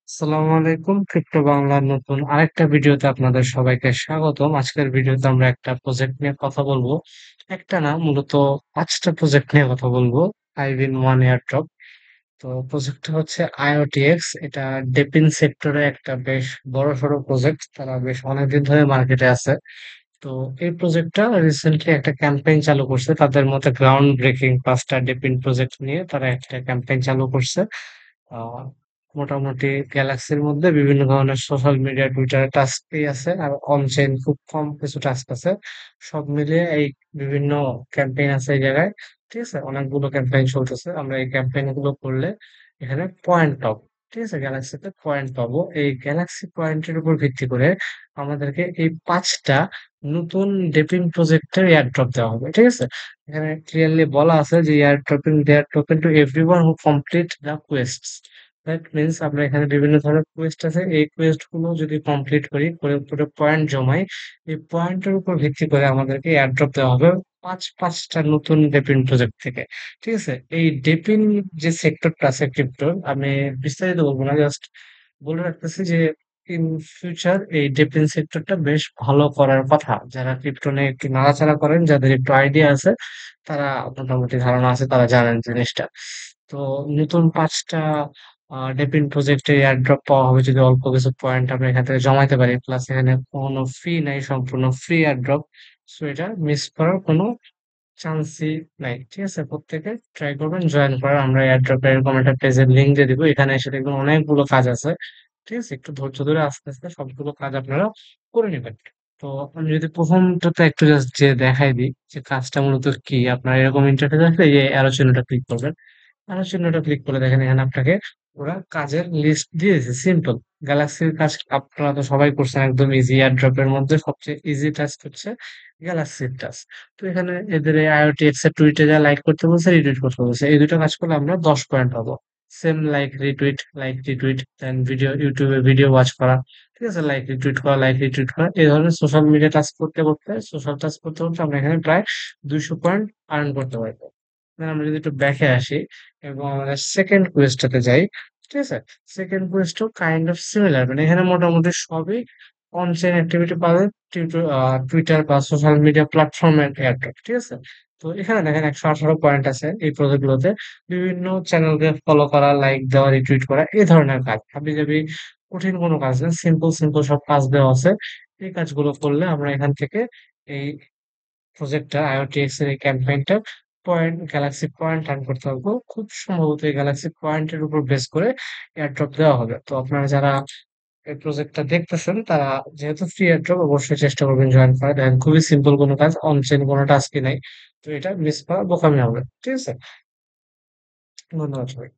আসসালামু আলাইকুম। ক্রিপ্টো বাংলার নতুন আরেকটা ভিডিওতে আপনাদের সবাইকে স্বাগতম। আজকের ভিডিওতে আমরা একটা প্রজেক্ট নিয়ে কথা বলবো। একটা না, মূলত ৫টা প্রজেক্ট নিয়ে কথা বলবো। আইবিন ওয়ান এয়ারড্রপ। তো প্রজেক্টটা হচ্ছে IOTX। এটা ডেপিন সেক্টরে একটা বেশ বড়সড় প্রজেক্ট। তারা বেশ অনেকদিন ধরে মার্কেটে আছে। তো এই প্রজেক্টটা রিসেন্টলি একটা ক্যাম্পেইন চালু করছে। তাদের মতে গ্রাউন্ড ব্রেকিং ৫টা ডেপিন প্রজেক্ট নিয়ে তারা একটা ক্যাম্পেইন চালু করছে। আহ মোটামুটি গ্যালাক্সির মধ্যে বিভিন্ন ধরনের সোশ্যাল মিডিয়া টুইটারে টাস্কই আছে, আর অন চেইন খুব কম কিছু টাস্ক আছে। সব মিলিয়ে এই বিভিন্ন ক্যাম্পেইন আছে এই জায়গায়। ঠিক আছে, অনেকগুলো ক্যাম্পেইন চলতেছে। আমরা এই ক্যাম্পেইন গুলো করলে এখানে পয়েন্ট পাবো। ঠিক আছে, গ্যালাক্সিতে পয়েন্ট পাবো। এই গ্যালাক্সি পয়েন্টের উপর ভিত্তি করে আমাদেরকে এই ৫টা নতুন ডেপিং প্রজেক্টের এয়ারড্রপ দেওয়া হবে। ঠিক আছে, এখানে ক্লিয়ারলি বলা আছে যে airdropping their token to everyone who complete the quests. That means আমরা এখানে বিভিন্ন ধরনের কোয়েস্ট আছে, এই কোয়েস্ট গুলো যদি কমপ্লিট করি, করে পুরো পয়েন্ট জমাই, এই পয়েন্টের উপর ভিত্তি করে আমাদেরকে এয়ারড্রপ দেওয়া হবে পাঁচটা নতুন ডেপিন প্রজেক্ট থেকে। ঠিক আছে, এই ডেপিন যে সেক্টরটা আছে ক্রিপ্টোর, আমি বিস্তারিত বলবো না, জাস্ট বলে রাখতেছি যে ইন ফিউচার এই ডেপিন সেক্টরটা বেশ ভালো করার কথা। যারা ক্রিপ্টো নিয়ে একটু নাড়াচাড়া করেন, যাদের একটু আইডিয়া আছে, তারা মোটামুটি ধারণা আছে, তারা জানেন জিনিসটা। তো নতুন ৫টা ডেপিন প্রজেক্টে এয়ারড্রপ পাওয়া হবে যদি অল্প কিছু পয়েন্ট আমরা এখান থেকে জমাইতে পারি। প্লাস এখানে কোনো ফি নাই, সম্পূর্ণ ফ্রি এয়ারড্রপ। সো এটা মিস করার কোনো চান্সই নাই। ঠিক আছে, প্রত্যেকে ট্রাই করবেন জয়েন করার। আমরা এয়ারড্রপে এরকম একটা পেজের লিঙ্ক দিয়ে দিব। এখানে এসে দেখবেন অনেকগুলো কাজ আছে। ঠিক আছে, একটু ধৈর্য ধরে আস্তে আস্তে সবগুলো কাজ আপনারা করে নেবেন। তো আমি যদি প্রথমটাতে একটু জাস্ট যে দেখাই দিই যে কাজটা মূলত কি। আপনার এরকম ইন্টারফেস আসলে এই অ্যারো চিহ্নটা ক্লিক করবেন। অ্যারো চিহ্নটা ক্লিক করে দেখেন এখানে আপনাকে ওরা কাজের লিস্ট দিয়েছে, সিম্পল। গ্যালাক্সির কাজ আপনারা তো সবাই করছেন, একদম ইজি। এয়ারড্রপের মধ্যে সবচেয়ে ইজি টাস্ক হচ্ছে গ্যালাক্সির টাস্ক। তো এখানে এদের IOTX এর টুইটে যা লাইক করতে বলছে, রিটুইট করতে বলছে, এই দুটো কাজ করলে আমরা 10 পয়েন্ট পাবো। সেম লাইক রিটুইট, দেন ভিডিও, ইউটিউবে ভিডিও ওয়াচ করা। ঠিক আছে, লাইক রিটুইট করা, এই ধরনের সোশ্যাল মিডিয়া টাস্ক করতে করতে, সোশ্যাল টাস্ক করতে করতে আমরা এখানে প্রায় 200 পয়েন্ট আর্ন করতে পারবো। Then আমরা যদি একটু ব্যাকে আসি এবং আমাদের সেকেন্ড কুয়েস্টটাতে যাই। ঠিক আছে, সেকেন্ড কুয়েস্টও কাইন্ড অফ সিমিলার, মানে এখানে মোটামুটি সবই অনচেইন অ্যাক্টিভিটি পাবে। টুইটার বা সোশ্যাল মিডিয়া প্ল্যাটফর্মের এয়ারড্রপ। ঠিক আছে, তো এখানে দেখেন 118 পয়েন্ট আছে এই প্রজেক্ট গুলোতে। বিভিন্ন চ্যানেলকে ফলো করা, লাইক দেওয়া, রিটুইট করা, এই ধরনের কাজ। হাবি জাবি কঠিন কোনো কাজ না, সিম্পল সিম্পল সব কাজ দেওয়া আছে। এই কাজগুলো করলে আমরা এখান থেকে এই প্রজেক্টটা, IOTX এর এই ক্যাম্পেইনটা পয়েন্ট, গ্যালাক্সি পয়েন্ট আর্ন করতে পারবো। খুব সম্ভবত এই গ্যালাক্সি পয়েন্টের উপর বেস করে এয়ারড্রপ দেওয়া হবে। তো আপনারা যারা এই প্রজেক্টটা দেখতেছেন, তারা যেহেতু ফ্রি এয়ারড্রপ, অবশ্যই চেষ্টা করবেন জয়েন করার। দেখেন খুবই সিম্পল কোনো কাজ, অনচেন কোনো টাস্কই নাই। তো এটা মিস করা বোকামি হবে। ঠিক আছে, ধন্যবাদ সবাই।